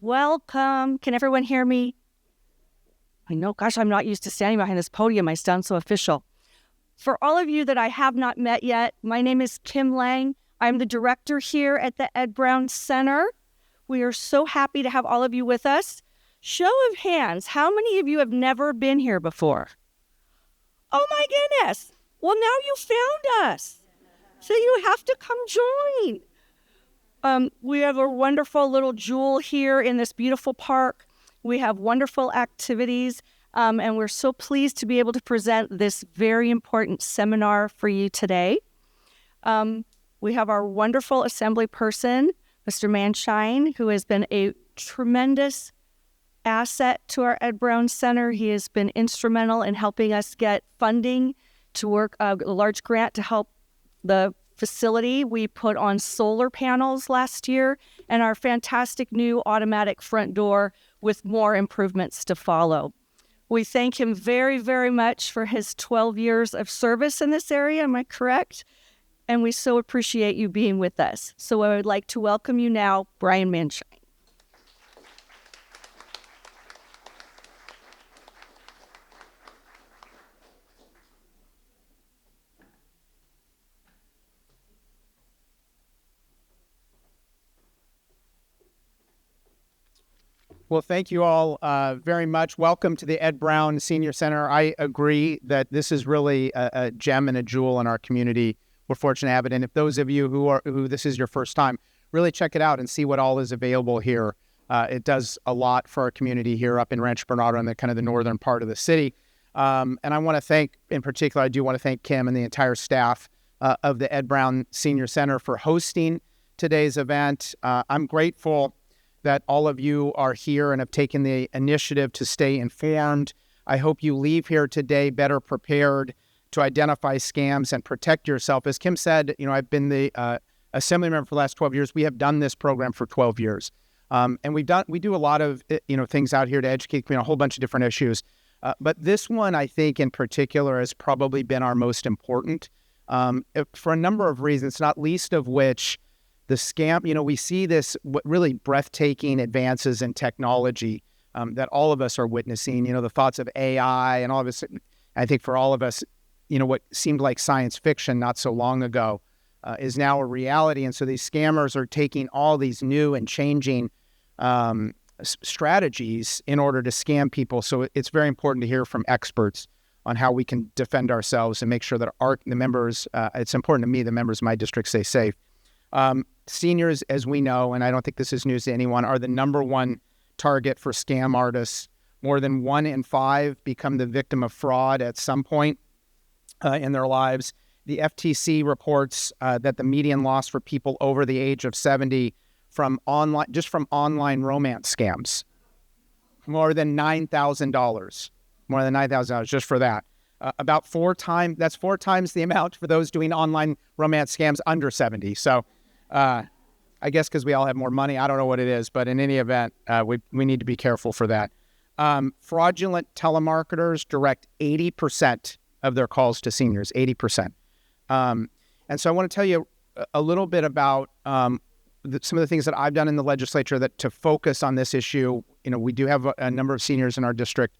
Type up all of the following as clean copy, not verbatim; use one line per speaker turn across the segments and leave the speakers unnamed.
Welcome. Can everyone hear me? I know, gosh, I'm not used to standing behind this podium. I sound so official. For all of you that I have not met yet, my name is Kim Lang. I'm the director here at the Ed Brown Center. We are so happy to have all of you with us. Show of hands, how many of you have never been here before? Oh my goodness. Well, now you found us. So you have to come join. We have a wonderful little jewel here in this beautiful park. We have wonderful activities, and we're so pleased to be able to present this very important seminar for you today. We have our wonderful assembly person, Mr. Maienschein, who has been a tremendous asset to our Ed Brown Center. He has been instrumental in helping us get funding to work a large grant to help the facility. We put on solar panels last year and our fantastic new automatic front door with more improvements to follow. We thank him very, very much for his 12 years of service in this area. Am I correct? And we so appreciate you being with us. So I would like to welcome you now, Brian Maienschein.
Well, thank you all very much. Welcome to the Ed Brown Senior Center. I agree that this is really a gem and a jewel in our community. We're fortunate to have it. And if those of you who this is your first time, really check it out and see what all is available here. It does a lot for our community here up in Rancho Bernardo and the kind of the northern part of the city. And I want to thank, in particular, I do want to thank Kim and the entire staff of the Ed Brown Senior Center for hosting today's event. I'm grateful that all of you are here and have taken the initiative to stay informed. I hope you leave here today better prepared to identify scams and protect yourself. As Kim said, I've been the Assemblymember for the last 12 years. We have done this program for 12 years. And we do a lot of, things out here to educate a whole bunch of different issues. But this one, I think in particular, has probably been our most important for a number of reasons, not least of which the scam, we see this really breathtaking advances in technology that all of us are witnessing, the thoughts of AI and all of this. I think for all of us, what seemed like science fiction not so long ago is now a reality. And so these scammers are taking all these new and changing strategies in order to scam people. So it's very important to hear from experts on how we can defend ourselves and make sure that the members, it's important to me, the members of my district stay safe. Seniors, as we know, and I don't think this is news to anyone, are the number one target for scam artists. More than 1 in 5 become the victim of fraud at some point in their lives. The FTC reports that the median loss for people over the age of 70 from online romance scams, more than $9,000. More than $9,000 just for that. About 4 times, that's 4 times the amount for those doing online romance scams under 70. So I guess because we all have more money, I don't know what it is, but in any event, we need to be careful for that. Fraudulent telemarketers direct 80% of their calls to seniors, 80%. And so I want to tell you a little bit about some of the things that I've done in the legislature to focus on this issue. We do have a number of seniors in our district.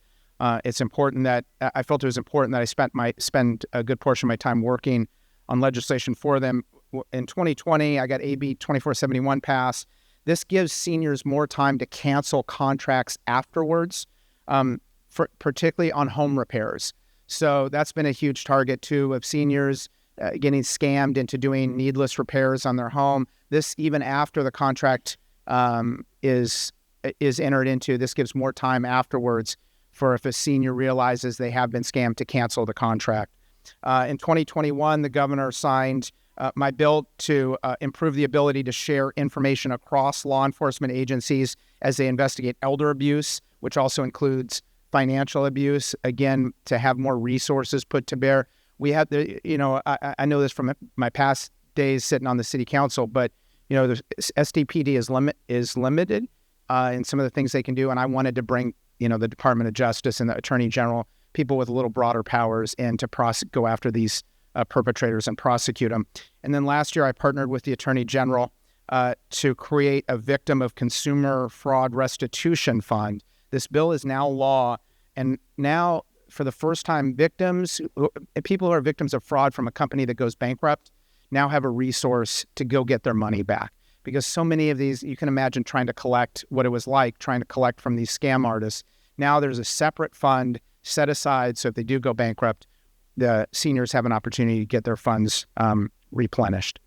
It's important that I felt it was important that I spend a good portion of my time working on legislation for them. In 2020, I got AB 2471 passed. This gives seniors more time to cancel contracts afterwards, particularly on home repairs. So that's been a huge target too of seniors getting scammed into doing needless repairs on their home. This, even after the contract is entered into, this gives more time afterwards for if a senior realizes they have been scammed to cancel the contract. In 2021, the governor signed my bill to improve the ability to share information across law enforcement agencies as they investigate elder abuse, which also includes financial abuse, again, to have more resources put to bear. We have I know this from my past days sitting on the city council, but, the SDPD is limited in some of the things they can do. And I wanted to bring, the Department of Justice and the Attorney General, people with a little broader powers, in to go after these perpetrators and prosecute them. And then last year, I partnered with the Attorney General to create a victim of consumer fraud restitution fund. This bill is now law, and now for the first time, people who are victims of fraud from a company that goes bankrupt now have a resource to go get their money back. Because so many of these, you can imagine trying to collect what it was like trying to collect from these scam artists. Now there's a separate fund set aside, so if they do go bankrupt, the seniors have an opportunity to get their funds replenished.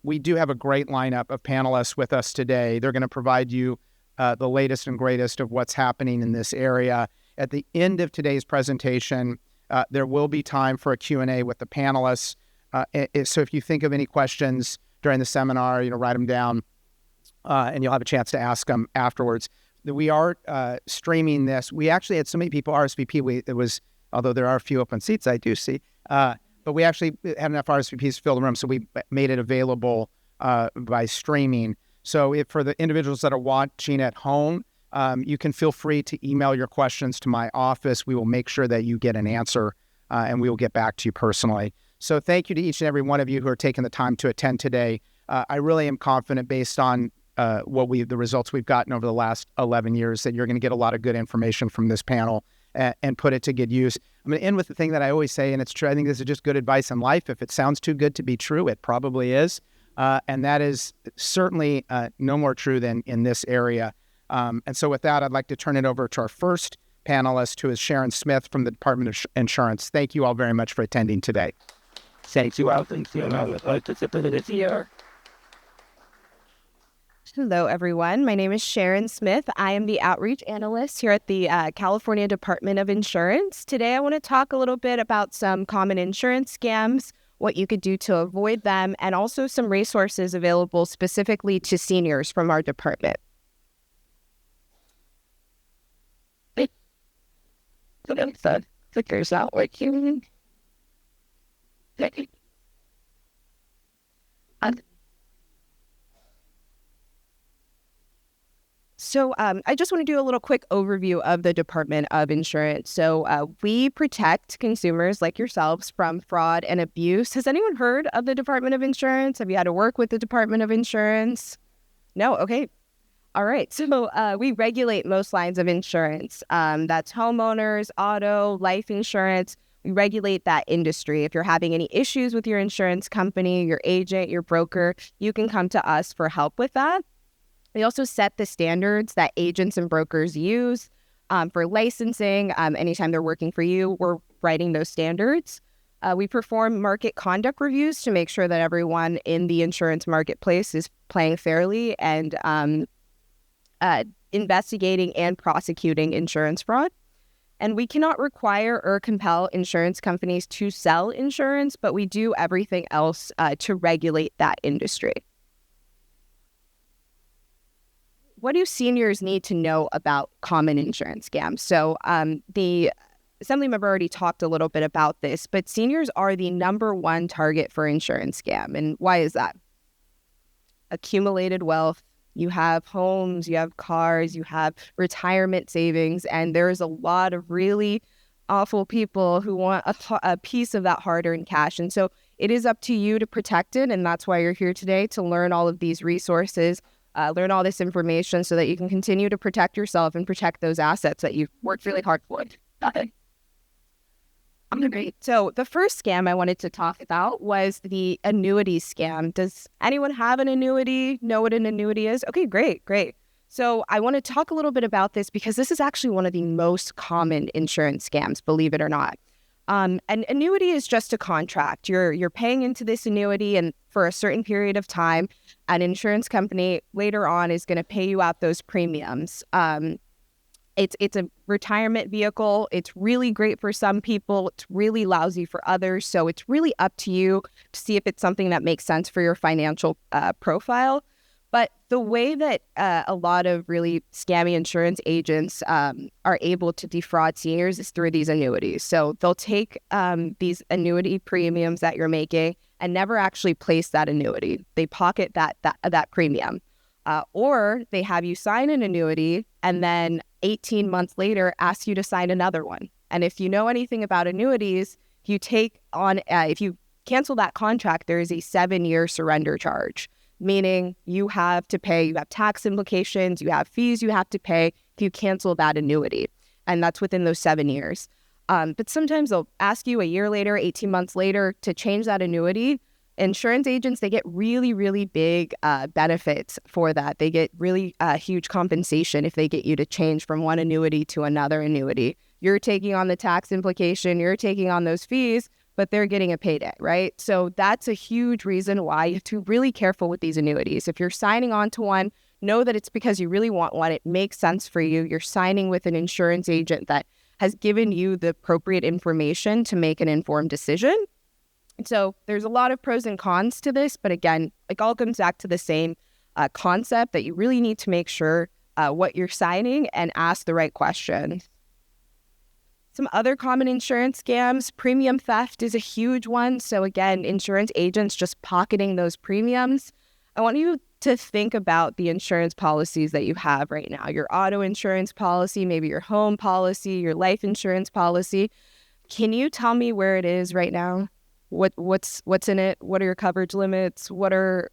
We do have a great lineup of panelists with us today. They're going to provide you the latest and greatest of what's happening in this area. At the end of today's presentation, there will be time for a Q&A with the panelists. So if you think of any questions during the seminar, write them down, and you'll have a chance to ask them afterwards. We are streaming this. We actually had so many people RSVP. Although there are a few open seats, I do see, but we actually had enough RSVPs to fill the room, so we made it available by streaming. So for the individuals that are watching at home, you can feel free to email your questions to my office. We will make sure that you get an answer, and we will get back to you personally. So thank you to each and every one of you who are taking the time to attend today. I really am confident, based on the results we've gotten over the last 11 years, that you're going to get a lot of good information from this panel and put it to good use. I'm going to end with the thing that I always say, and it's true. I think this is just good advice in life. If it sounds too good to be true, it probably is. And that is certainly no more true than in this area. And so with that, I'd like to turn it over to our first panelist, who is Sharon Smith from the Department of Insurance. Thank you all very much for attending today.
Thank you all. Thank you. I would like to sit here.
Hello, everyone. My name is Sharon Smith. I am the outreach analyst here at the California Department of Insurance. Today, I want to talk a little bit about some common insurance scams, what you could do to avoid them, and also some resources available specifically to seniors from our department.
Figures out what you
So I just want to do a little quick overview of the Department of Insurance. So we protect consumers like yourselves from fraud and abuse. Has anyone heard of the Department of Insurance? Have you had to work with the Department of Insurance? No? Okay. All right. So we regulate most lines of insurance. That's homeowners, auto, life insurance. We regulate that industry. If you're having any issues with your insurance company, your agent, your broker, you can come to us for help with that. We also set the standards that agents and brokers use for licensing. Anytime they're working for you, we're writing those standards. We perform market conduct reviews to make sure that everyone in the insurance marketplace is playing fairly and investigating and prosecuting insurance fraud. And we cannot require or compel insurance companies to sell insurance, but we do everything else to regulate that industry. What do seniors need to know about common insurance scams? So the Assemblymember already talked a little bit about this, but seniors are the #1 target for insurance scam. And why is that? Accumulated wealth. You have homes, you have cars, you have retirement savings, and there's a lot of really awful people who want a piece of that hard-earned cash. And so it is up to you to protect it, and that's why you're here today, to learn all of these resources, learn all this information so that you can continue to protect yourself and protect those assets that you've worked really hard for. Great. So the first scam I wanted to talk about was the annuity scam. Does anyone have an annuity? Know what an annuity is? Okay, great. So I want to talk a little bit about this because this is actually one of the most common insurance scams, believe it or not. An annuity is just a contract. You're paying into this annuity, and for a certain period of time, an insurance company later on is going to pay you out those premiums. It's a retirement vehicle. It's really great for some people. It's really lousy for others. So it's really up to you to see if it's something that makes sense for your financial profile. But the way that a lot of really scammy insurance agents are able to defraud seniors is through these annuities. So they'll take these annuity premiums that you're making and never actually place that annuity. They pocket that premium. Or they have you sign an annuity and then 18 months later ask you to sign another one. And if you know anything about annuities, if you cancel that contract, there is a 7-year surrender charge. meaning you have tax implications, you have fees you have to pay if you cancel that annuity. And that's within those 7 years. But sometimes they'll ask you a year later, 18 months later to change that annuity. Insurance agents, they get really, really big benefits for that. They get really huge compensation if they get you to change from one annuity to another annuity. You're taking on the tax implication, you're taking on those fees, but they're getting a payday, right? So that's a huge reason why you have to be really careful with these annuities. If you're signing on to one, know that it's because you really want one. It makes sense for you. You're signing with an insurance agent that has given you the appropriate information to make an informed decision. So there's a lot of pros and cons to this, but again, it all comes back to the same concept that you really need to make sure what you're signing and ask the right questions. Some other common insurance scams, premium theft is a huge one. So again, insurance agents just pocketing those premiums. I want you to think about the insurance policies that you have right now, your auto insurance policy, maybe your home policy, your life insurance policy. Can you tell me where it is right now? What's in it? What are your coverage limits? Where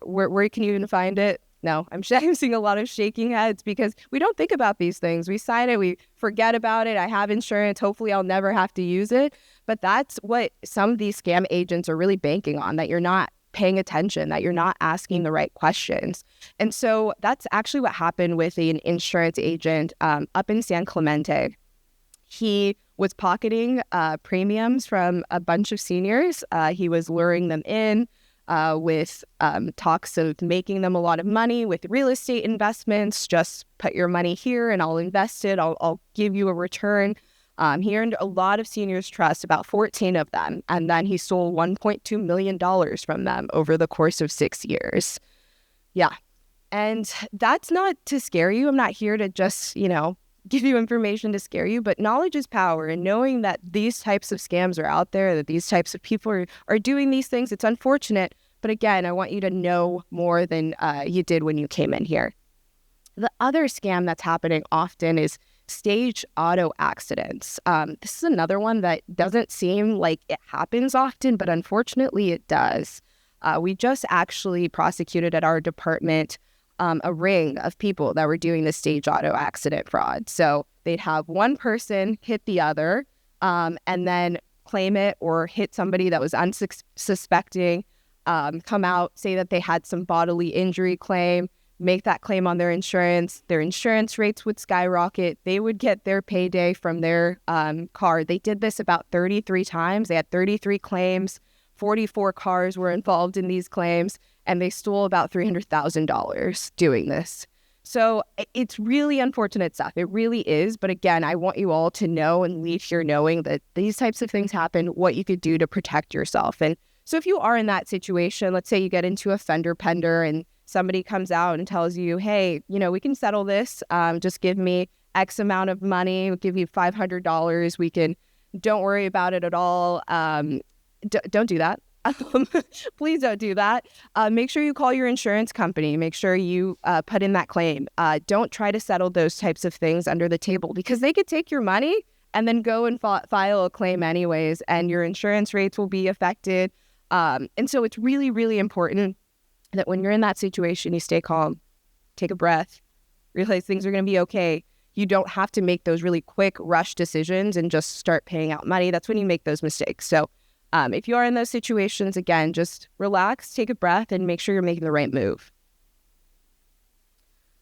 can you even find it? No, I'm seeing a lot of shaking heads because we don't think about these things. We sign it, we forget about it. I have insurance. Hopefully I'll never have to use it. But that's what some of these scam agents are really banking on, that you're not paying attention, that you're not asking the right questions. And so that's actually what happened with an insurance agent up in San Clemente. He was pocketing premiums from a bunch of seniors. He was luring them in with talks of making them a lot of money with real estate investments. Just put your money here and I'll invest it. I'll give you a return. He earned a lot of seniors' trust, about 14 of them. And then he stole $1.2 million from them over the course of 6 years. Yeah. And that's not to scare you. I'm not here to just, give you information to scare you, but knowledge is power. And knowing that these types of scams are out there, that these types of people are doing these things, it's unfortunate. But again, I want you to know more than you did when you came in here. The other scam that's happening often is staged auto accidents. This is another one that doesn't seem like it happens often, but unfortunately it does. We just actually prosecuted at our department a ring of people that were doing the staged auto accident fraud. So they'd have one person hit the other and then claim it, or hit somebody that was unsuspecting, come out, say that they had some bodily injury claim, make that claim on their insurance. Their insurance rates would skyrocket. They would get their payday from their car. They did this about 33 times. They had 33 claims. 44 cars were involved in these claims, and they stole about $300,000 doing this. So it's really unfortunate stuff. It really is. But again, I want you all to know and leave here knowing that these types of things happen, what you could do to protect yourself. And so if you are in that situation, let's say you get into a fender bender and somebody comes out and tells you, hey, we can settle this. Just give me X amount of money. We'll give you $500. Don't worry about it at all. Don't do that. Please don't do that. Make sure you call your insurance company. Make sure you put in that claim. Don't try to settle those types of things under the table, because they could take your money and then go and file a claim anyways, and your insurance rates will be affected. And so it's really, really important that when you're in that situation, you stay calm, take a breath, realize things are going to be okay. You don't have to make those really quick rush decisions and just start paying out money. That's when you make those mistakes. So if you are in those situations, again, just relax, take a breath, and make sure you're making the right move.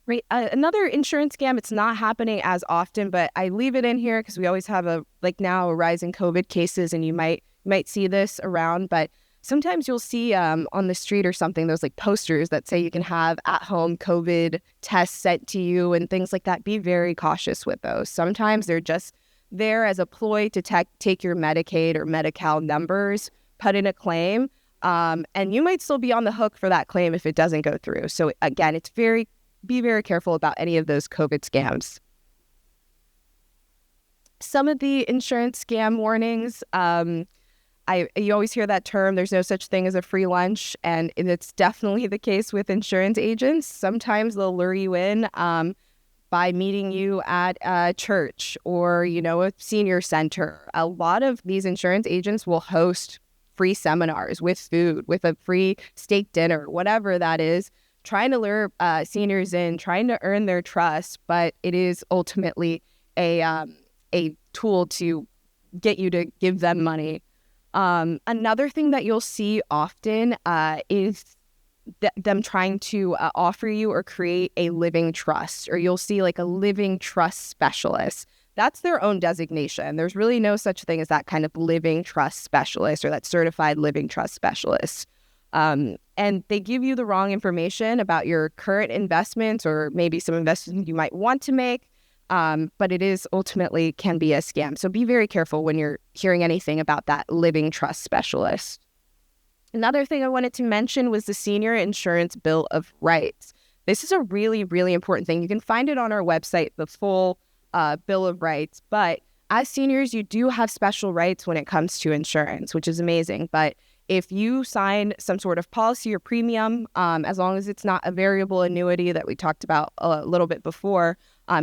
Right. Another insurance scam, it's not happening as often, but I leave it in here because we always have a rise in COVID cases, and you might see this around. But sometimes you'll see on the street or something, those posters that say you can have at-home COVID tests sent to you and things like that. Be very cautious with those. Sometimes they're just there as a ploy to take your Medicaid or Medi-Cal numbers, put in a claim, and you might still be on the hook for that claim if it doesn't go through. So again, be very careful about any of those COVID scams. Some of the insurance scam warnings, you always hear that term, there's no such thing as a free lunch, and it's definitely the case with insurance agents. Sometimes they'll lure you in by meeting you at a church or, a senior center. A lot of these insurance agents will host free seminars with food, with a free steak dinner, whatever that is, trying to lure seniors in, trying to earn their trust, but it is ultimately a tool to get you to give them money. Another thing that you'll see often is them trying to offer you or create a living trust, or you'll see like a living trust specialist. That's their own designation. There's really no such thing as that kind of living trust specialist or that certified living trust specialist. And they give you the wrong information about your current investments or maybe some investments you might want to make. But it is ultimately can be a scam. So be very careful when you're hearing anything about that living trust specialist. Another thing I wanted to mention was the Senior Insurance Bill of Rights. This is a really, really important thing. You can find it on our website, the full Bill of Rights. But as seniors, you do have special rights when it comes to insurance, which is amazing. But if you sign some sort of policy or premium, as long as it's not a variable annuity that we talked about a little bit before,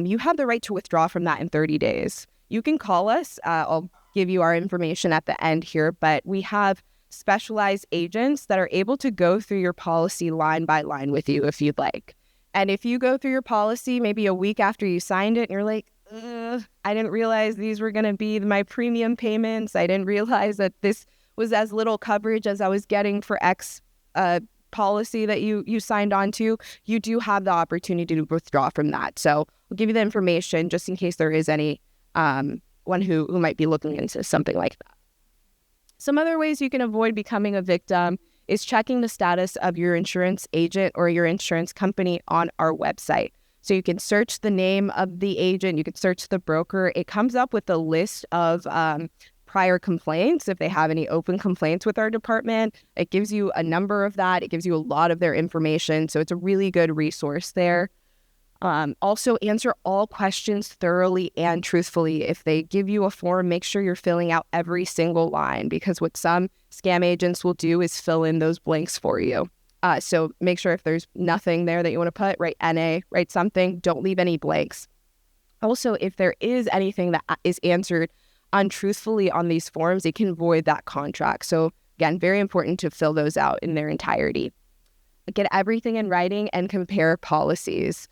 you have the right to withdraw from that in 30 days. You can call us. I'll give you our information at the end here, but we have specialized agents that are able to go through your policy line by line with you if you'd like. And if you go through your policy maybe a week after you signed it and you're like, I didn't realize these were going to be my premium payments. I didn't realize that this was as little coverage as I was getting for X policy that you signed on to, you do have the opportunity to withdraw from that. So we'll give you the information just in case there is any one who might be looking into something like that. Some other ways you can avoid becoming a victim is checking the status of your insurance agent or your insurance company on our website. So you can search the name of the agent, you can search the broker. It comes up with a list of prior complaints, if they have any open complaints with our department. It gives you a number of that. It gives you a lot of their information. So it's a really good resource there. Also, answer all questions thoroughly and truthfully. If they give you a form, make sure you're filling out every single line, because what some scam agents will do is fill in those blanks for you. So make sure if there's nothing there that you want to put, write NA, write something, don't leave any blanks. Also, if there is anything that is answered untruthfully on these forms, it can void that contract. So again, very important to fill those out in their entirety. Get everything in writing and compare policies.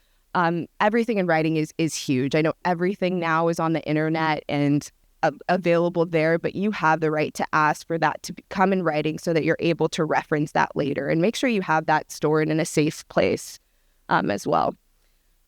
Everything in writing is huge. I know everything now is on the internet and available there, but you have the right to ask for that to come in writing so that you're able to reference that later, and make sure you have that stored in a safe place as well.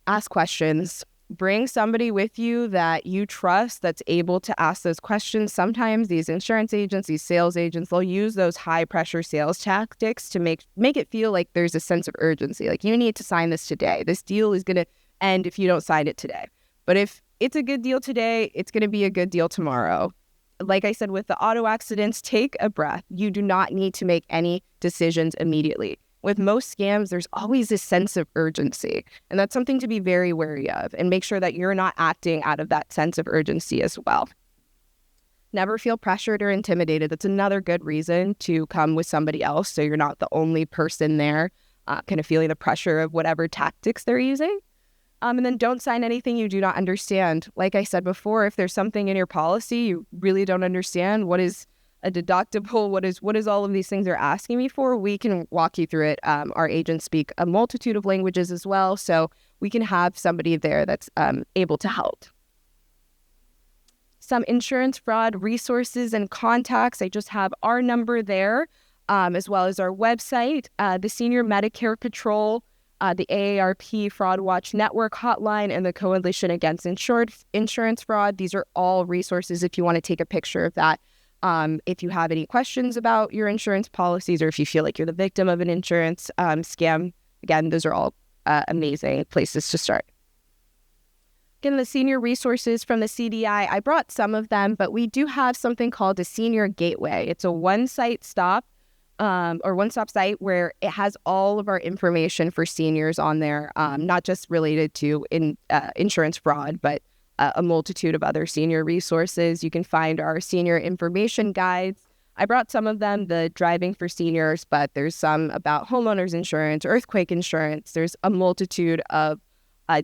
Ask questions. Bring somebody with you that you trust that's able to ask those questions. Sometimes these insurance agents, these sales agents, they'll use those high pressure sales tactics to make it feel like there's a sense of urgency. Like, you need to sign this today. This deal is going to end if you don't sign it today. But if it's a good deal today, it's going to be a good deal tomorrow. Like I said, with the auto accidents, take a breath. You do not need to make any decisions immediately. With most scams, there's always this sense of urgency, and that's something to be very wary of, and make sure that you're not acting out of that sense of urgency as well. Never feel pressured or intimidated. That's another good reason to come with somebody else, so you're not the only person there kind of feeling the pressure of whatever tactics they're using. And then don't sign anything you do not understand. Like I said before, if there's something in your policy you really don't understand, what is a deductible, what is all of these things they're asking me for, we can walk you through it. Our agents speak a multitude of languages as well, so we can have somebody there that's able to help. Some insurance fraud resources and contacts. I just have our number there, as well as our website, the Senior Medicare Patrol, the AARP Fraud Watch Network hotline, and the Coalition Against Insurance Fraud. These are all resources if you want to take a picture of that. If you have any questions about your insurance policies, or if you feel like you're the victim of an insurance scam, again, those are all amazing places to start. Again, the senior resources from the CDI, I brought some of them, but we do have something called a Senior Gateway. It's a one-stop site where it has all of our information for seniors on there, not just related to insurance fraud, but a multitude of other senior resources. You can find our senior information guides. I brought some of them, the driving for seniors, but there's some about homeowners insurance, earthquake insurance. There's a multitude of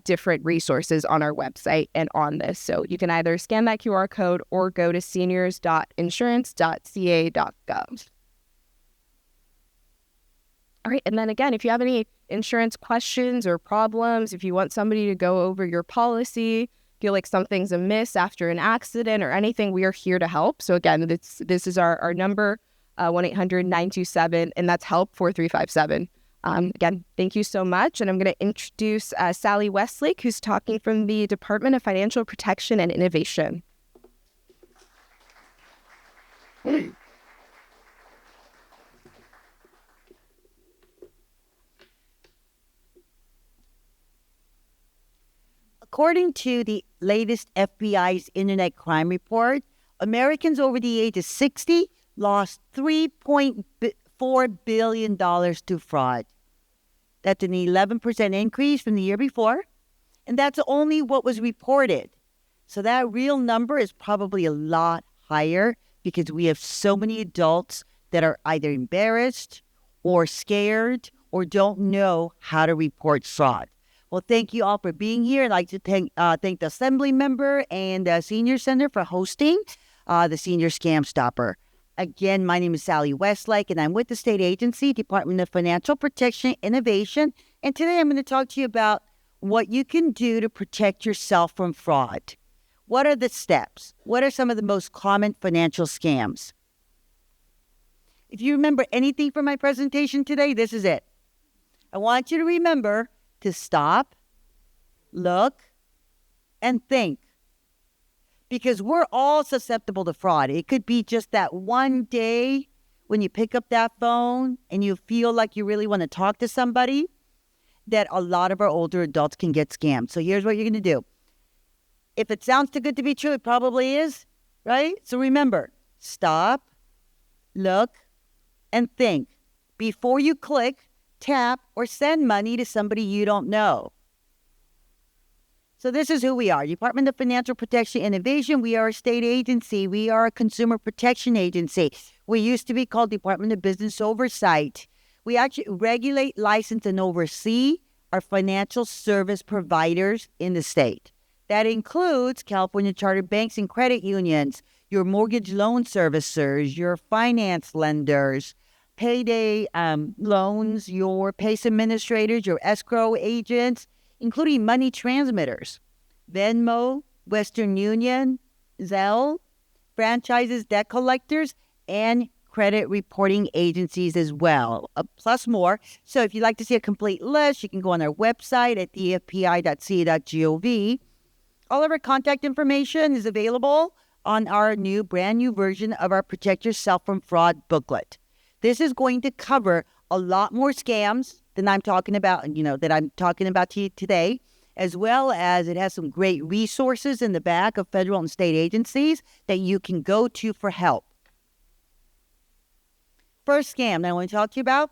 different resources on our website and on this. So you can either scan that QR code or go to seniors.insurance.ca.gov. All right. And then again, if you have any insurance questions or problems, if you want somebody to go over your policy, feel like something's amiss after an accident or anything, we are here to help. So again, this is our number, 1-800-927, and that's help 4357. Again, thank you so much. And I'm going to introduce Sally Westlake, who's talking from the Department of Financial Protection and Innovation.
According to the latest FBI's Internet Crime Report, Americans over the age of 60 lost $3.4 billion to fraud. That's an 11% increase from the year before, and that's only what was reported. So that real number is probably a lot higher because we have so many adults that are either embarrassed or scared or don't know how to report fraud. Well, thank you all for being here. I'd like to thank the Assemblymember and the Senior Center for hosting the Senior Scam Stopper. Again, my name is Sally Westlake, and I'm with the state agency, Department of Financial Protection Innovation. And today I'm going to talk to you about what you can do to protect yourself from fraud. What are the steps? What are some of the most common financial scams? If you remember anything from my presentation today, this is it. I want you to remember to stop, look, and think. Because we're all susceptible to fraud. It could be just that one day when you pick up that phone and you feel like you really want to talk to somebody, that a lot of our older adults can get scammed. So here's what you're going to do. If it sounds too good to be true, it probably is, right? So remember, stop, look, and think before you click, tap, or send money to somebody you don't know. So this is who we are. Department of Financial Protection Innovation. We are a state agency. We are a consumer protection agency. We used to be called Department of Business Oversight. We actually regulate, license, and oversee our financial service providers in the state. That includes California chartered banks and credit unions, your mortgage loan servicers, your finance lenders, payday loans, your PACE administrators, your escrow agents, including money transmitters, Venmo, Western Union, Zelle, franchises, debt collectors, and credit reporting agencies as well, plus more. So if you'd like to see a complete list, you can go on our website at dfpi.ca.gov. All of our contact information is available on our brand new version of our Protect Yourself from Fraud booklet. This is going to cover a lot more scams than I'm talking about, that I'm talking about to you today, as well as it has some great resources in the back of federal and state agencies that you can go to for help. First scam that I want to talk to you about,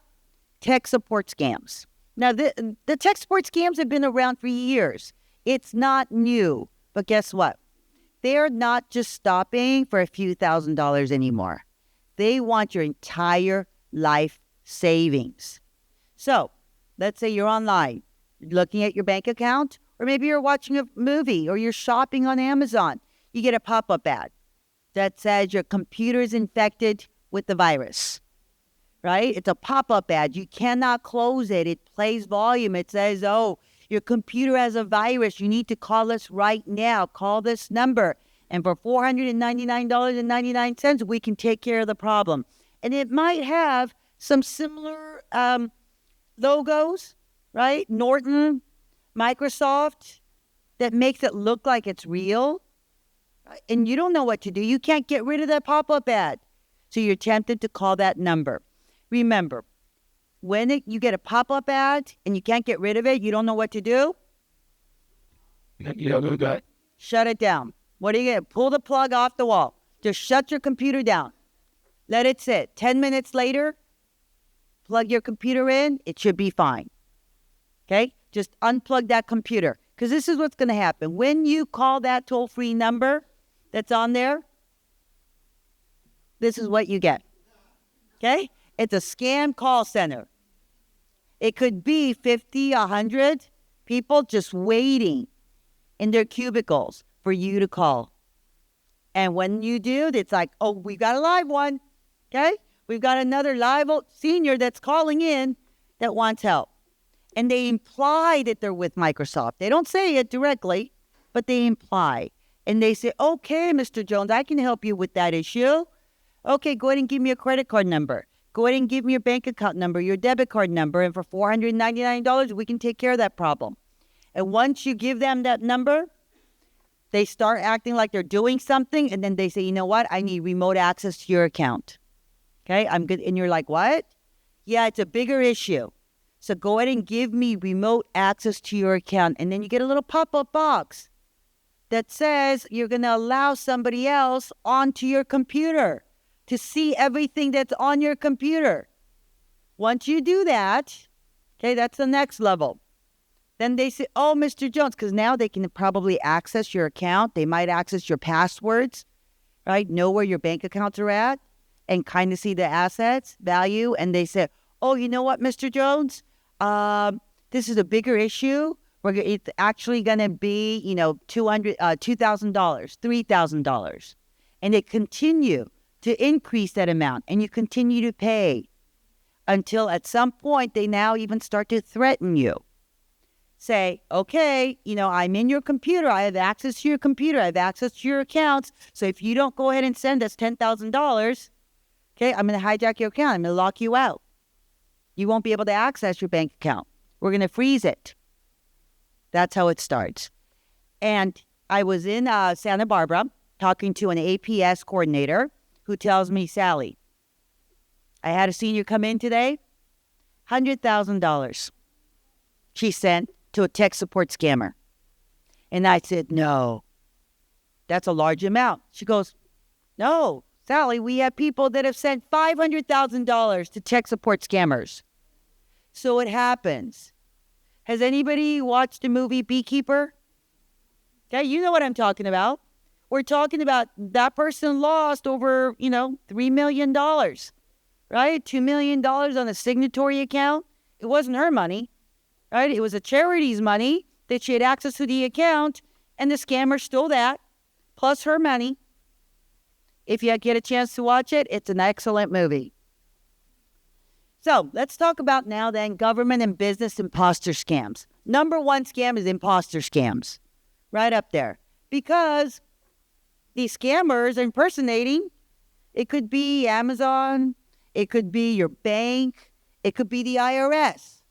tech support scams. Now, the tech support scams have been around for years. It's not new, but guess what? They're not just stopping for a few $1,000s anymore. They want your entire life savings. So, let's say you're online, looking at your bank account, or maybe you're watching a movie, or you're shopping on Amazon. You get a pop-up ad that says your computer is infected with the virus, right? It's a pop-up ad. You cannot close it. It plays volume. It says, oh, your computer has a virus. You need to call us right now. Call this number. And for $499.99, we can take care of the problem. And it might have some similar logos, right? Norton, Microsoft, that makes it look like it's real. And you don't know what to do. You can't get rid of that pop-up ad. So you're tempted to call that number. Remember, when you get a pop-up ad and you can't get rid of it, you don't know what to do? Shut it down. What are you going to pull the plug off the wall? Just shut your computer down. Let it sit. 10 minutes later, plug your computer in. It should be fine. Okay? Just unplug that computer. Because this is what's going to happen. When you call that toll-free number that's on there, this is what you get. Okay? It's a scam call center. It could be 50, 100 people just waiting in their cubicles for you to call. And when you do, it's like, oh, we've got a live one. Okay? We've got another live senior that's calling in that wants help. And they imply that they're with Microsoft. They don't say it directly, but they imply. And they say, okay, Mr. Jones, I can help you with that issue. Okay, go ahead and give me your credit card number. Go ahead and give me your bank account number, your debit card number. And for $499, we can take care of that problem. And once you give them that number, they start acting like they're doing something. And then they say, you know what? I need remote access to your account. Okay, I'm good. And you're like, what? Yeah, it's a bigger issue. So go ahead and give me remote access to your account. And then you get a little pop-up box that says you're going to allow somebody else onto your computer to see everything that's on your computer. Once you do that, okay, that's the next level. Then they say, oh, Mr. Jones, because now they can probably access your account. They might access your passwords, right? Know where your bank accounts are at and kind of see the assets, value. And they say, oh, you know what, Mr. Jones? This is a bigger issue. It's actually going to be, $2,000, $3,000. And they continue to increase that amount. And you continue to pay until at some point they now even start to threaten you. Say, okay, I'm in your computer. I have access to your computer. I have access to your accounts. So if you don't go ahead and send us $10,000, okay, I'm going to hijack your account. I'm going to lock you out. You won't be able to access your bank account. We're going to freeze it. That's how it starts. And I was in Santa Barbara talking to an APS coordinator who tells me, Sally, I had a senior come in today, $100,000 she sent to a tech support scammer. And I said, no, that's a large amount. She goes, no, Sally, we have people that have sent $500,000 to tech support scammers. So it happens. Has anybody watched the movie Beekeeper? Okay, you know what I'm talking about. We're talking about that person lost over, $3 million, right? $2 million on a signatory account. It wasn't her money, right? It was a charity's money that she had access to the account, and the scammer stole that, plus her money. If you get a chance to watch it, it's an excellent movie. So let's talk about now then government and business imposter scams. Number one scam is imposter scams, right up there. Because these scammers are impersonating. It could be Amazon. It could be your bank. It could be the IRS.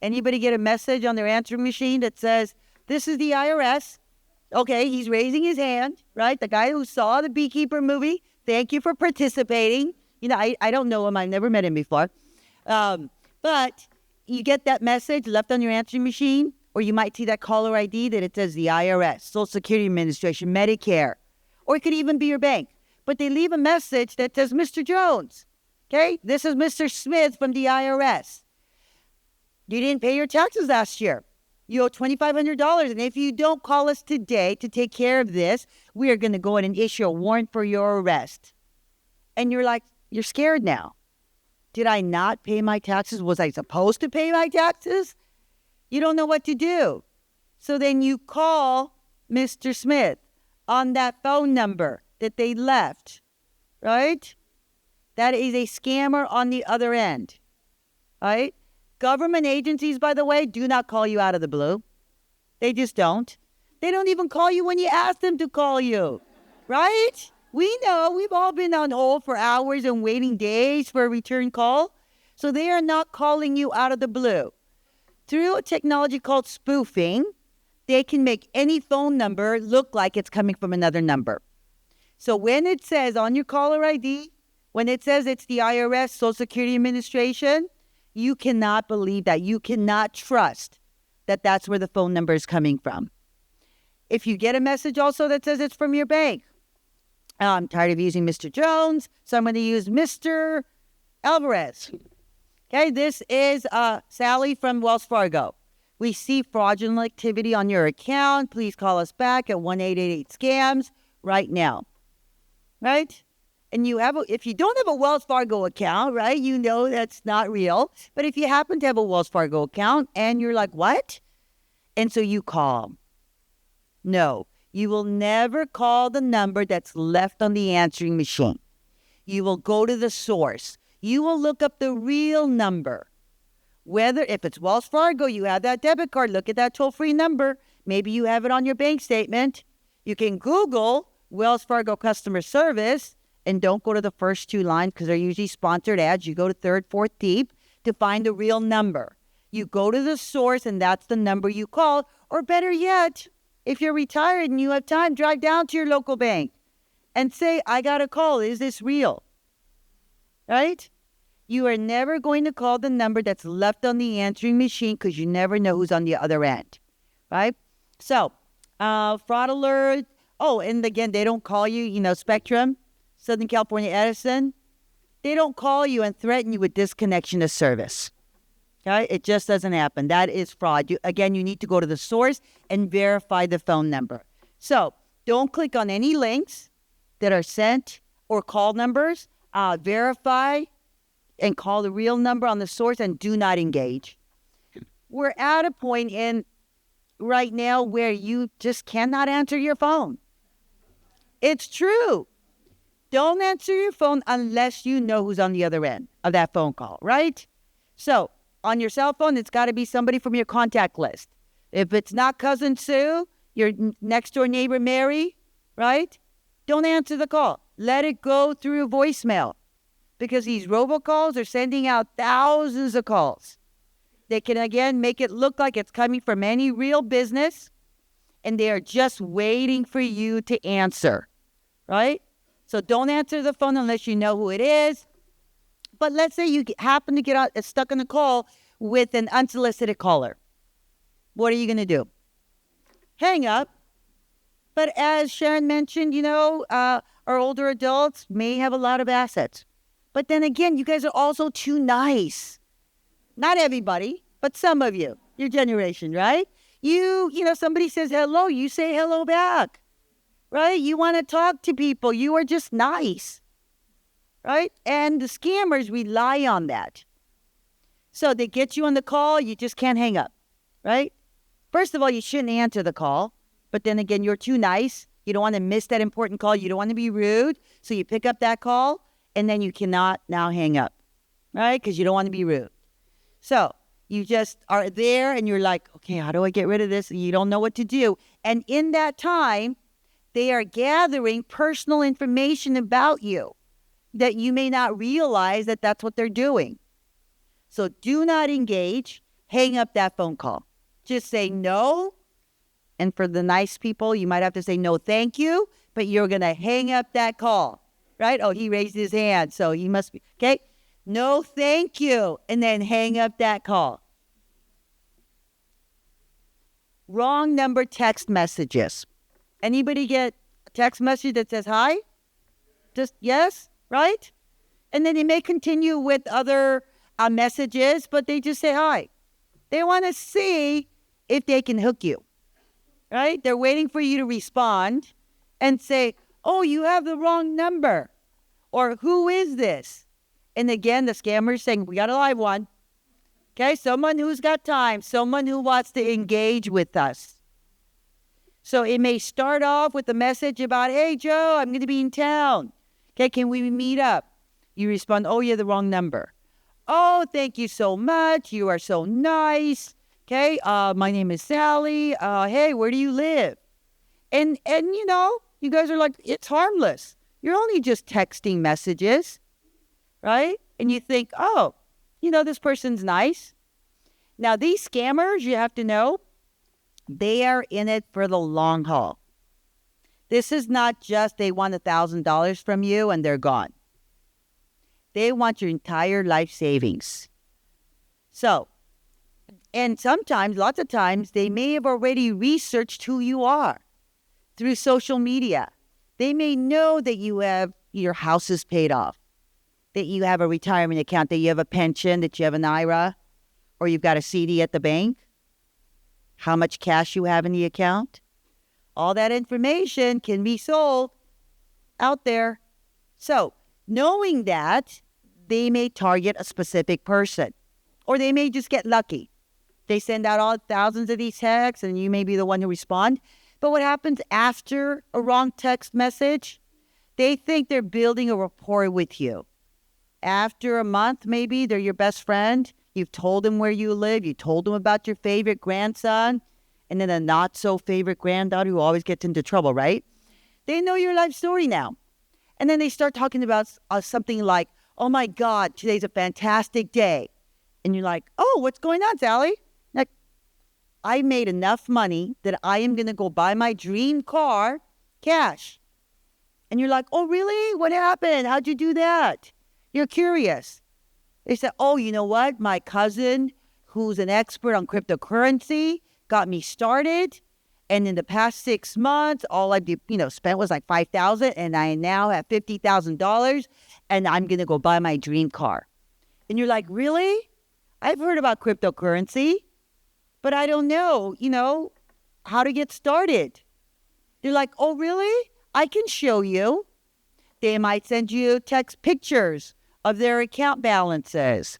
Anybody get a message on their answering machine that says, this is the IRS? Okay, he's raising his hand, right? The guy who saw the Beekeeper movie. Thank you for participating. I don't know him. I've never met him before. But you get that message left on your answering machine, or you might see that caller ID that it says the IRS, Social Security Administration, Medicare, or it could even be your bank. But they leave a message that says, Mr. Jones, okay? This is Mr. Smith from the IRS. You didn't pay your taxes last year. You owe $2,500. And if you don't call us today to take care of this, we are going to go in and issue a warrant for your arrest. And you're like, you're scared now. Did I not pay my taxes? Was I supposed to pay my taxes? You don't know what to do. So then you call Mr. Smith on that phone number that they left, right? That is a scammer on the other end, right? Government agencies, by the way, do not call you out of the blue. They just don't. They don't even call you when you ask them to call you, right? We know we've all been on hold for hours and waiting days for a return call. So they are not calling you out of the blue. Through a technology called spoofing, they can make any phone number look like it's coming from another number. So when it says on your caller ID, when it says it's the IRS, Social Security Administration, you cannot believe that. You cannot trust that that's where the phone number is coming from. If you get a message also that says it's from your bank, I'm tired of using Mr. Jones, so I'm going to use Mr. Alvarez. Okay, this is Sally from Wells Fargo. We see fraudulent activity on your account. Please call us back at 1-888-SCAMS right now. Right? And if you don't have a Wells Fargo account, right, you know that's not real. But if you happen to have a Wells Fargo account and you're like, what? And so you call. No, you will never call the number that's left on the answering machine. You will go to the source. You will look up the real number. Whether if it's Wells Fargo, you have that debit card, look at that toll-free number. Maybe you have it on your bank statement. You can Google Wells Fargo customer service and don't go to the first two lines because they're usually sponsored ads. You go to third, fourth deep to find the real number. You go to the source and that's the number you call. Or better yet, if you're retired and you have time, drive down to your local bank and say, I got a call. Is this real? Right? You are never going to call the number that's left on the answering machine because you never know who's on the other end. Right? So, fraud alert. Oh, and again, they don't call you, Spectrum, Southern California Edison. They don't call you and threaten you with disconnection of service. Okay? It just doesn't happen. That is fraud. You need to go to the source and verify the phone number. So don't click on any links that are sent or call numbers. Verify and call the real number on the source and do not engage. We're at a point in right now where you just cannot answer your phone. It's true. Don't answer your phone unless you know who's on the other end of that phone call, right? So on your cell phone, it's got to be somebody from your contact list. If it's not Cousin Sue, your next door neighbor Mary, right? Don't answer the call. Let it go through voicemail because these robocalls are sending out thousands of calls. They can, again, make it look like it's coming from any real business, and they are just waiting for you to answer, right? So don't answer the phone unless you know who it is. But let's say you happen to get stuck on a call with an unsolicited caller. What are you going to do? Hang up. But as Sharon mentioned, our older adults may have a lot of assets. But then again, you guys are also too nice. Not everybody, but some of you, your generation, right? Somebody says hello, you say hello back, right? You want to talk to people. You are just nice, right? And the scammers rely on that. So they get you on the call, you just can't hang up, right? First of all, you shouldn't answer the call. But then again, you're too nice. You don't want to miss that important call. You don't want to be rude. So you pick up that call, and then you cannot now hang up, right? Because you don't want to be rude. So you just are there, and you're like, okay, how do I get rid of this? And you don't know what to do. And in that time, they are gathering personal information about you that you may not realize that that's what they're doing. So do not engage. Hang up that phone call. Just say no. And for the nice people, you might have to say no, thank you, but you're going to hang up that call, right? Oh, he raised his hand, so he must be, okay? No, thank you, and then hang up that call. Wrong number text messages. Anybody get a text message that says hi? Just yes, right? And then they may continue with other messages, but they just say hi. They want to see if they can hook you. Right? They're waiting for you to respond and say, oh, you have the wrong number. Or who is this? And again, the scammer's saying, we got a live one. Okay, someone who's got time, someone who wants to engage with us. So it may start off with a message about, hey, Joe, I'm going to be in town. Okay, can we meet up? You respond, oh, you have the wrong number. Oh, thank you so much. You are so nice. Okay, my name is Sally. Hey, where do you live? And you guys are like, it's harmless. You're only just texting messages, right? And you think, oh, this person's nice. Now, these scammers, you have to know, they are in it for the long haul. This is not just they want $1,000 from you and they're gone. They want your entire life savings. So, and sometimes, lots of times, they may have already researched who you are through social media. They may know that you have your house is paid off, that you have a retirement account, that you have a pension, that you have an IRA, or you've got a CD at the bank, how much cash you have in the account. All that information can be sold out there. So, knowing that, they may target a specific person, or they may just get lucky. They send out all thousands of these texts, and you may be the one who respond. But what happens after a wrong text message? They think they're building a rapport with you. After a month, maybe, they're your best friend. You've told them where you live. You told them about your favorite grandson. And then a not-so-favorite granddaughter who always gets into trouble, right? They know your life story now. And then they start talking about something like, oh, my God, today's a fantastic day. And you're like, oh, what's going on, Sally? Like, I made enough money that I am going to go buy my dream car cash. And you're like, oh, really? What happened? How'd you do that? You're curious. They said, oh, you know what? My cousin, who's an expert on cryptocurrency, got me started. And in the past 6 months, all I spent was like $5,000, and I now have $50,000, and I'm going to go buy my dream car. And you're like, really? I've heard about cryptocurrency, but I don't know, how to get started. They're like, oh, really? I can show you. They might send you text pictures of their account balances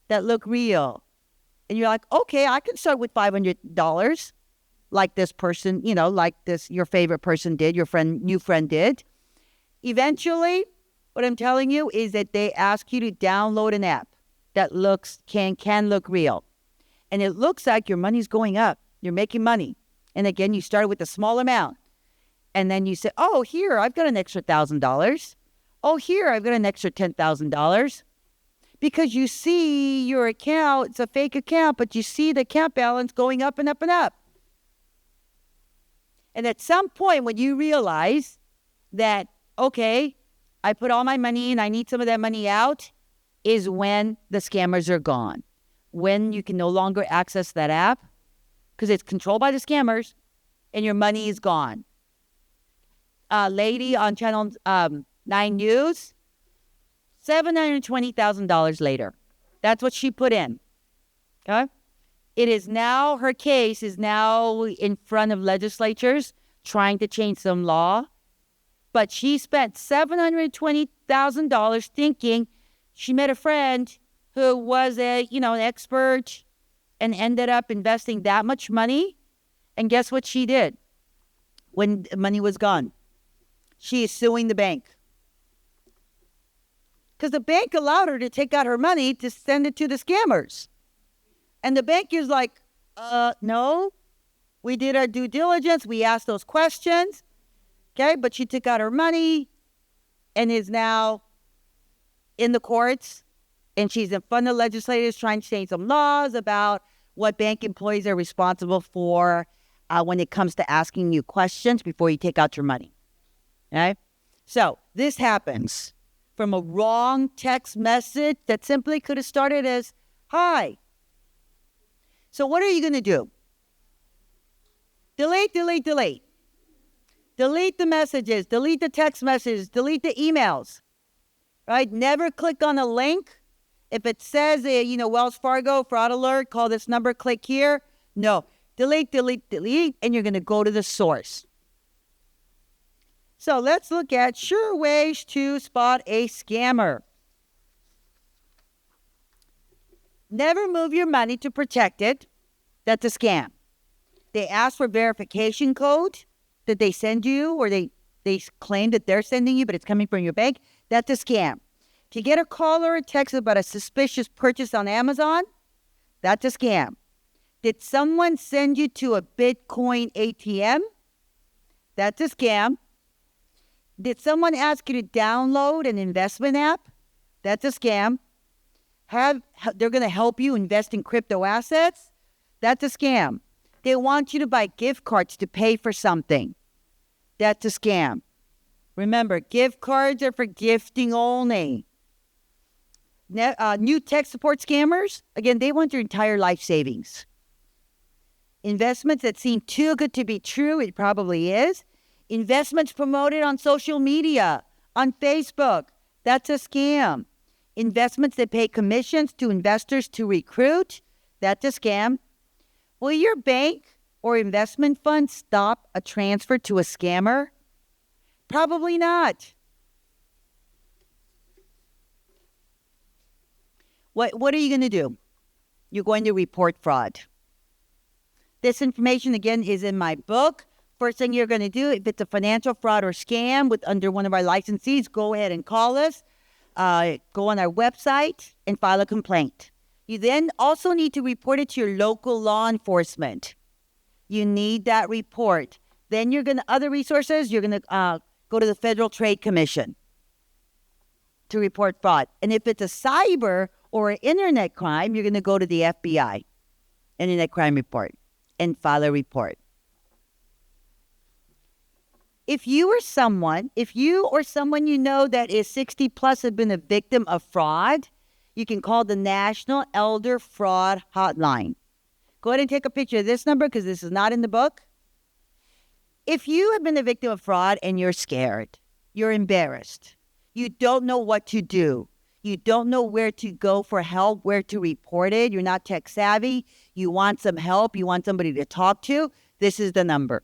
that look real. And you're like, okay, I can start with $500 like this person, like this, your favorite person did, your new friend did. Eventually, what I'm telling you is that they ask you to download an app that can look real. And it looks like your money's going up. You're making money. And again, you started with a small amount. And then you say, oh, here, I've got an extra $1,000. Oh, here, I've got an extra $10,000. Because you see your account, it's a fake account, but you see the account balance going up and up and up. And at some point when you realize that, okay, I put all my money in, I need some of that money out, is when the scammers are gone. When you can no longer access that app because it's controlled by the scammers and your money is gone. Lady on Channel 9 News, $720,000 later. That's what she put in. Okay? It is now, her case is now in front of legislatures trying to change some law. But she spent $720,000 thinking she met a friend who was an expert and ended up investing that much money. And guess what she did when the money was gone? She is suing the bank. Because the bank allowed her to take out her money to send it to the scammers. And the bank is like, no, we did our due diligence. We asked those questions. Okay, but she took out her money and is now in the courts. And she's in front of legislators trying to change some laws about what bank employees are responsible for when it comes to asking you questions before you take out your money. Okay? So this happens from a wrong text message that simply could have started as, hi. So what are you going to do? Delete. Delete the messages. Delete the text messages. Delete the emails. Right? Never click on a link. If it says, Wells Fargo, fraud alert, call this number, click here. No. Delete, and you're going to go to the source. So let's look at sure ways to spot a scammer. Never move your money to protect it. That's a scam. They ask for verification code that they send you, or they claim that they're sending you, but it's coming from your bank. That's a scam. If you get a call or a text about a suspicious purchase on Amazon, that's a scam. Did someone send you to a Bitcoin ATM? That's a scam. Did someone ask you to download an investment app? That's a scam. They're going to help you invest in crypto assets? That's a scam. They want you to buy gift cards to pay for something. That's a scam. Remember, gift cards are for gifting only. New tech support scammers, again, they want your entire life savings. Investments that seem too good to be true, it probably is. Investments promoted on social media, on Facebook, that's a scam. Investments that pay commissions to investors to recruit, that's a scam. Will your bank or investment fund stop a transfer to a scammer? Probably not. What are you going to do? You're going to report fraud. This information, again, is in my book. First thing you're going to do, if it's a financial fraud or scam under one of our licensees, go ahead and call us. Go on our website and file a complaint. You then also need to report it to your local law enforcement. You need that report. Then you're going to, other resources, you're going to go to the Federal Trade Commission to report fraud. And if it's a cyber or an internet crime, you're going to go to the FBI, Internet Crime Report, and file a report. If you or someone you know that is 60 plus have been a victim of fraud, you can call the National Elder Fraud Hotline. Go ahead and take a picture of this number because this is not in the book. If you have been a victim of fraud and you're scared, you're embarrassed, you don't know what to do, you don't know where to go for help, where to report it, you're not tech savvy, you want some help, you want somebody to talk to, this is the number.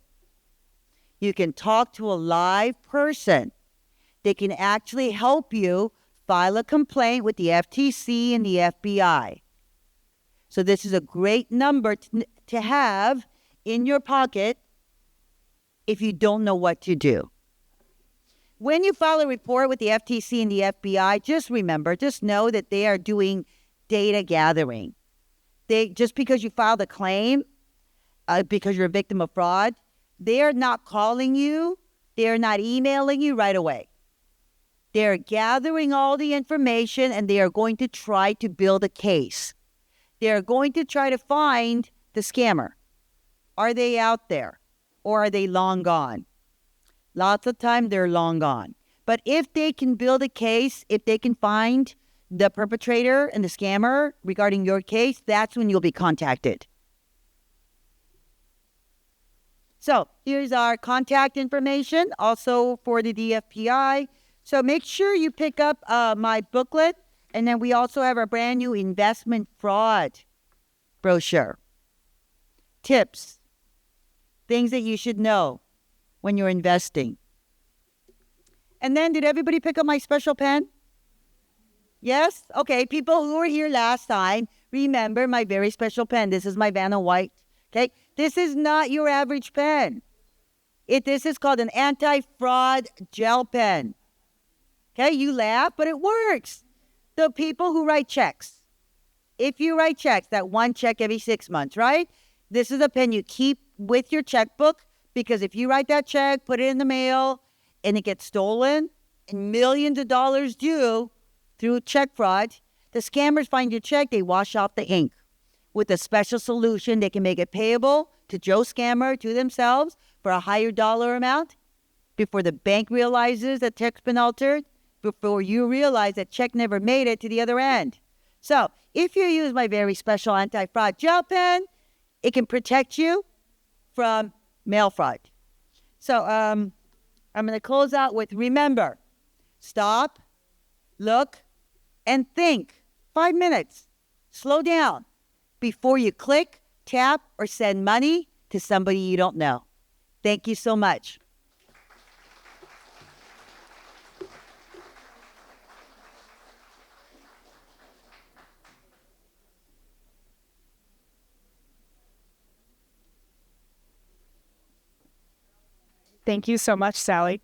You can talk to a live person. They can actually help you file a complaint with the FTC and the FBI. So this is a great number to have in your pocket if you don't know what to do. When you file a report with the FTC and the FBI, just know that they are doing data gathering. Just because you filed a claim, because you're a victim of fraud, they are not calling you, they are not emailing you right away. They're gathering all the information and they are going to try to build a case. They're going to try to find the scammer. Are they out there or are they long gone? Lots of time they're long gone. But if they can build a case, if they can find the perpetrator and the scammer regarding your case, that's when you'll be contacted. So here's our contact information, also for the DFPI. So make sure you pick up my booklet. And then we also have our brand new investment fraud brochure. Tips, things that you should know when you're investing. And then did everybody pick up my special pen? Yes? Okay, people who were here last time, remember my very special pen. This is my Vanna White. Okay? This is not your average pen. This is called an anti-fraud gel pen. Okay, you laugh, but it works. The people who write checks. If you write checks, that one check every 6 months, right? This is a pen you keep with your checkbook because if you write that check, put it in the mail, and it gets stolen, and millions of dollars due through check fraud, the scammers find your check, they wash off the ink. With a special solution, they can make it payable to Joe Scammer, to themselves, for a higher dollar amount before the bank realizes that check's been altered, before you realize that check never made it to the other end. So if you use my very special anti-fraud gel pen, it can protect you from mail fraud. So I'm going to close out with, remember, stop, look, and think. 5 minutes. Slow down before you click, tap, or send money to somebody you don't know. Thank you so much.
Thank you so much, Sally.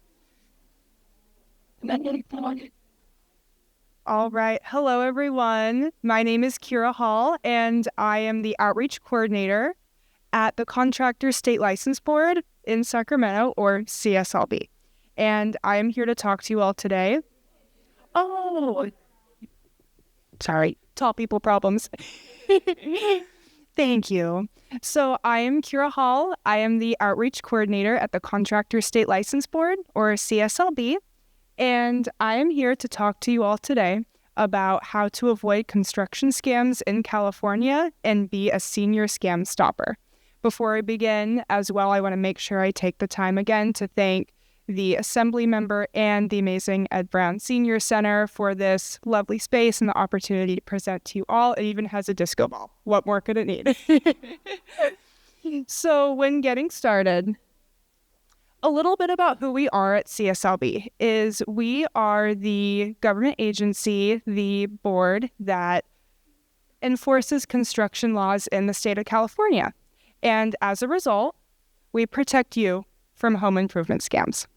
All right. Hello, everyone. My name is Kira Hall, and I am the Outreach Coordinator at the Contractor State License Board in Sacramento, or CSLB. And I am here to talk to you all today. Oh, sorry. Tall people problems. Thank you. So I am Kira Hall. I am the Outreach Coordinator at the Contractor State License Board, or CSLB. And I am here to talk to you all today about how to avoid construction scams in California and be a senior scam stopper. Before I begin, as well, I want to make sure I take the time again to thank the Assemblymember and the amazing Ed Brown Senior Center for this lovely space and the opportunity to present to you all. It even has a disco ball. What more could it need? So when getting started, a little bit about who we are at CSLB is we are the government agency, the board that enforces construction laws in the state of California. And as a result, we protect you from home improvement scams.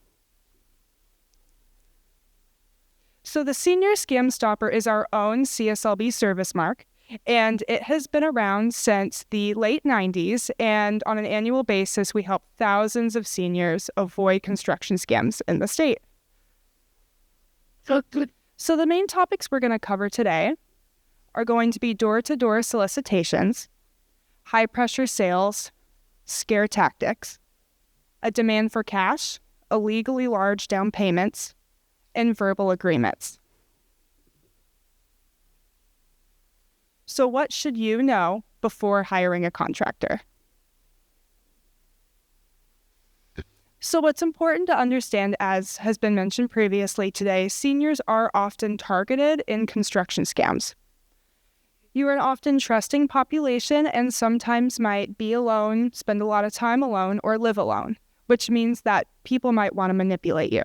So the Senior Scam Stopper is our own CSLB service mark,
And it has been around since the late 90s, and on an annual basis, we help thousands of seniors avoid construction scams in the state. So the main topics we're going to cover today are going to be door-to-door solicitations, high-pressure sales, scare tactics, a demand for cash, illegally large down payments, and verbal agreements. So what should you know before hiring a contractor? So what's important to understand, as has been mentioned previously today, seniors are often targeted in construction scams. You are an often trusting population and sometimes might be alone, spend a lot of time alone, or live alone, which means that people might want to manipulate you.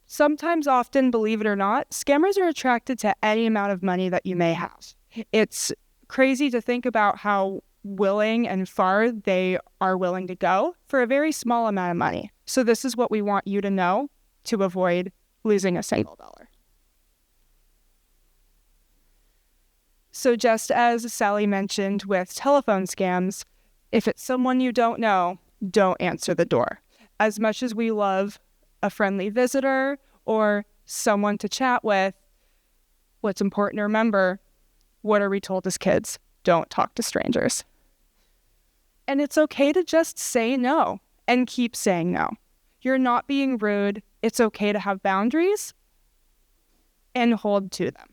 Sometimes, often, believe it or not, scammers are attracted to any amount of money that you may have. It's crazy to think about how willing and far they are willing to go for a very small amount of money. So this is what we want you to know to avoid losing a single dollar. So just as Sally mentioned with telephone scams, if it's someone you don't know, don't answer the door. As much as we love a friendly visitor or someone to chat with, what's important to remember, what are we told as kids? Don't talk to strangers. And it's okay to just say no and keep saying no. You're not being rude. It's okay to have boundaries and hold to them.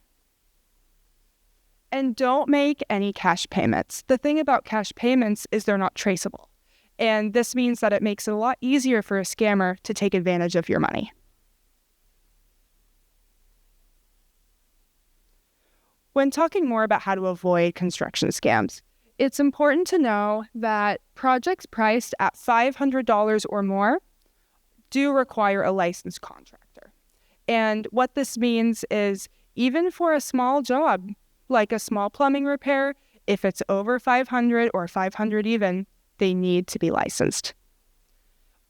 And don't make any cash payments. The thing about cash payments is they're not traceable. And this means that it makes it a lot easier for a scammer to take advantage of your money. When talking more about how to avoid construction scams, it's important to know that projects priced at $500 or more do require a licensed contractor. And what this means is even for a small job, like a small plumbing repair, if it's over 500 or 500 even, they need to be licensed.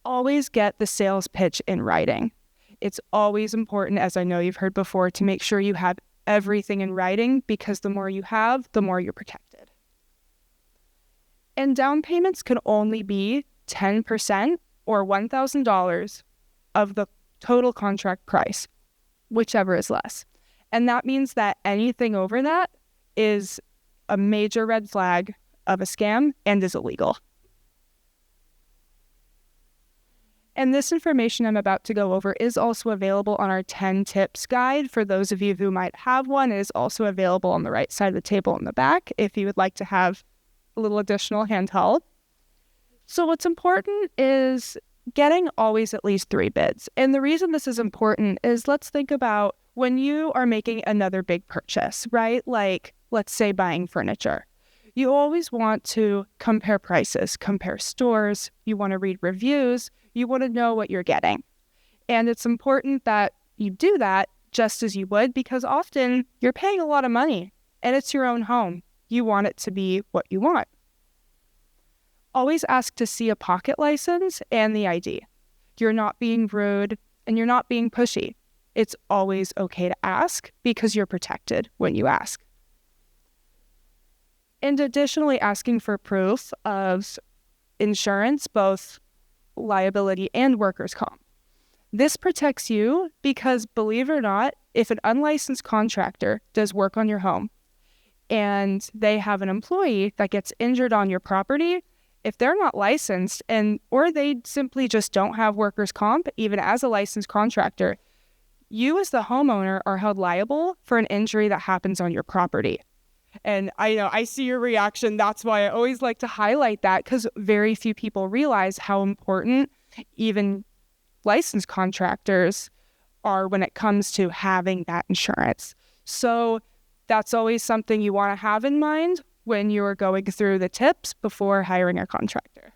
Always get the sales pitch in writing. It's always important, as I know you've heard before, to make sure you have everything in writing, because the more you have, the more you're protected. And down payments can only be 10% or $1,000 of the total contract price, whichever is less. And that means that anything over that is a major red flag of a scam and is illegal. And this information I'm about to go over is also available on our 10 tips guide. For those of you who might have one, it is also available on the right side of the table in the back if you would like to have a little additional handheld. So what's important is getting always at least 3 bids. And the reason this is important is, let's think about when you are making another big purchase, right? Like, let's say buying furniture. You always want to compare prices, compare stores. You want to read reviews. You want to know what you're getting. And it's important that you do that just as you would, because often you're paying a lot of money and it's your own home. You want it to be what you want. Always ask to see a pocket license and the ID. You're not being rude and you're not being pushy. It's always okay to ask because you're protected when you ask. And additionally, asking for proof of insurance, both liability and workers' comp. This protects you because, believe it or not, if an unlicensed contractor does work on your home and they have an employee that gets injured on your property, if they're not licensed or they simply just don't have workers' comp, even as a licensed contractor, you as the homeowner are held liable for an injury that happens on your property. And I know, I see your reaction. That's why I always like to highlight that, because very few people realize how important even licensed contractors are when it comes to having that insurance. So that's always something you want to have in mind when you're going through the tips before hiring a contractor.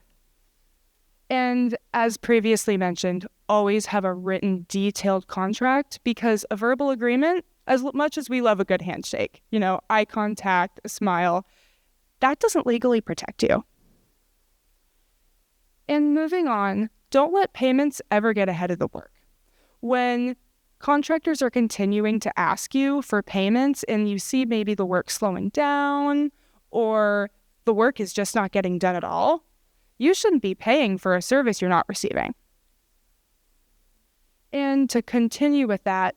And as previously mentioned, always have a written, detailed contract, because a verbal agreement, as much as we love a good handshake, eye contact, a smile, that doesn't legally protect you. And moving on, don't let payments ever get ahead of the work. When contractors are continuing to ask you for payments and you see maybe the work slowing down or the work is just not getting done at all, you shouldn't be paying for a service you're not receiving. And to continue with that,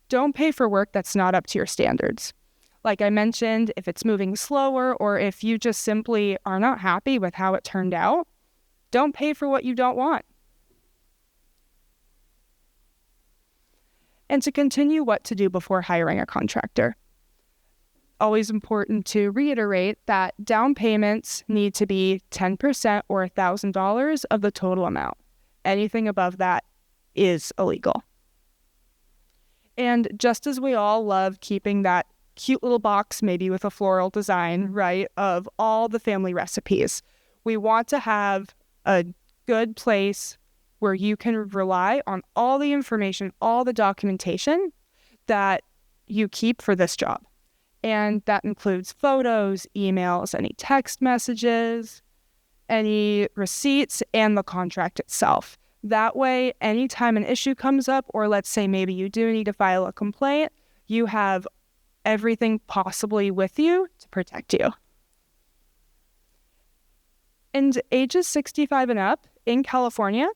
don't pay for work that's not up to your standards. Like I mentioned, if it's moving slower or if you just simply are not happy with how it turned out, don't pay for what you don't want. And to continue what to do before hiring a contractor. Always important to reiterate that down payments need to be 10% or $1,000 of the total amount. Anything above that is illegal. And just as we all love keeping that cute little box, maybe with a floral design, right, of all the family recipes, we want to have a good place where you can rely on all the information, all the documentation that you keep for this job. And that includes photos, emails, any text messages, any receipts, and the contract itself. That way, anytime an issue comes up, or let's say maybe you do need to file a complaint, you have everything possibly with you to protect you. And ages 65 and up in California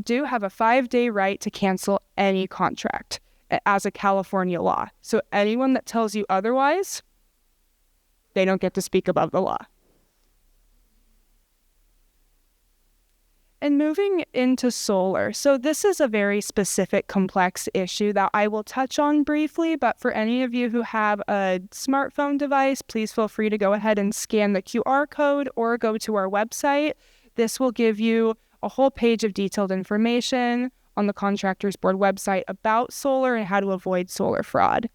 do have a 5-day right to cancel any contract as a California law. So anyone that tells you otherwise, they don't get to speak above the law. And moving into solar. So this is a very specific, complex issue that I will touch on briefly, but for any of you who have a smartphone device, please feel free to go ahead and scan the QR code or go to our website. This will give you a whole page of detailed information on the Contractors Board website about solar and how to avoid solar fraud.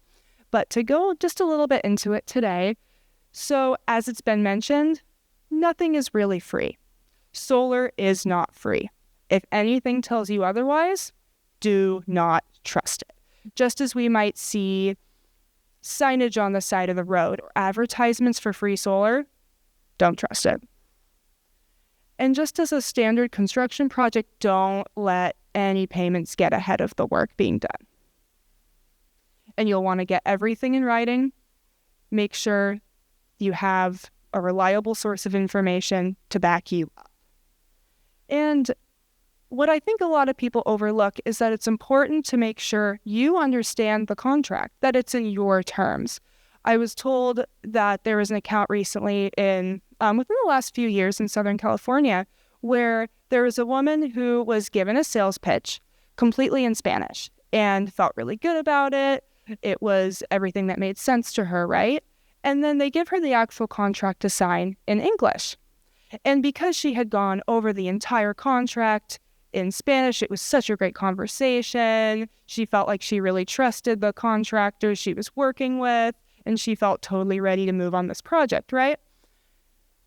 But to go just a little bit into it today, so as it's been mentioned, nothing is really free. Solar is not free. If anything tells you otherwise, do not trust it. Just as we might see signage on the side of the road or advertisements for free solar, don't trust it. And just as a standard construction project, don't let any payments get ahead of the work being done. And you'll want to get everything in writing. Make sure you have a reliable source of information to back you up. And what I think a lot of people overlook is that it's important to make sure you understand the contract, that it's in your terms. I was told that there was an account recently within the last few years in Southern California where there was a woman who was given a sales pitch completely in Spanish and felt really good about it. It was everything that made sense to her, right? And then they give her the actual contract to sign in English. And because she had gone over the entire contract in Spanish, it was such a great conversation. She felt like she really trusted the contractors she was working with, and she felt totally ready to move on this project, right?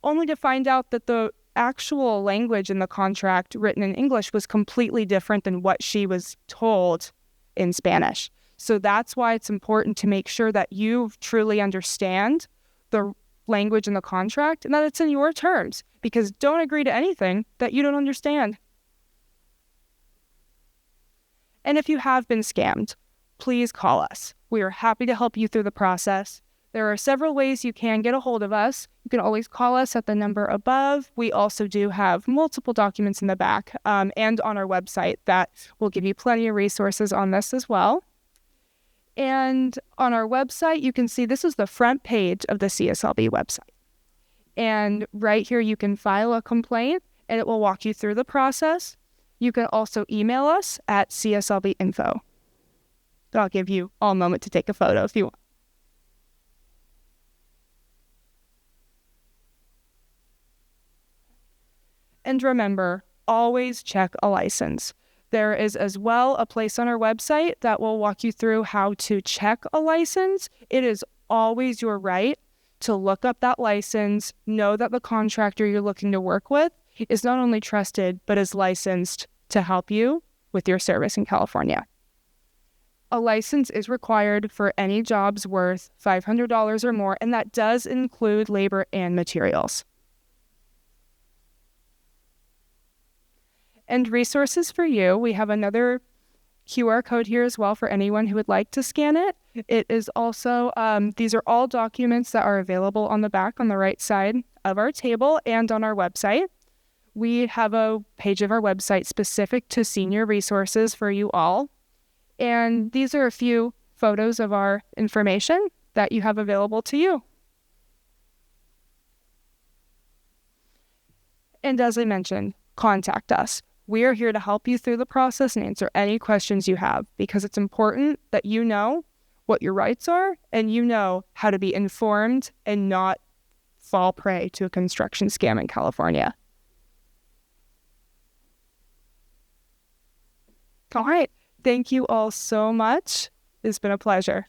Only to find out that the actual language in the contract written in English was completely different than what she was told in Spanish. So that's why it's important to make sure that you truly understand the language in the contract and that it's in your terms, because don't agree to anything that you don't understand. And if you have been scammed, please call us. We are happy to help you through the process. There are several ways you can get a hold of us. You can always call us at the number above. We also do have multiple documents in the back and on our website that will give you plenty of resources on this as well. And on our website, you can see this is the front page of the CSLB website. And right here, you can file a complaint and it will walk you through the process. You can also email us at CSLBinfo. I'll give you all a moment to take a photo if you want. And remember, always check a license. There is as well a place on our website that will walk you through how to check a license. It is always your right to look up that license, know that the contractor you're looking to work with is not only trusted, but is licensed to help you with your service in California. A license is required for any jobs worth $500 or more, and that does include labor and materials. And resources for you, we have another QR code here as well for anyone who would like to scan it. It is also, these are all documents that are available on the back on the right side of our table and on our website. We have a page of our website specific to senior resources for you all. And these are a few photos of our information that you have available to you. And as I mentioned, contact us. We are here to help you through the process and answer any questions you have, because it's important that you know what your rights are and you know how to be informed and not fall prey to a construction scam in California. All right. Thank you all so much. It's been a pleasure.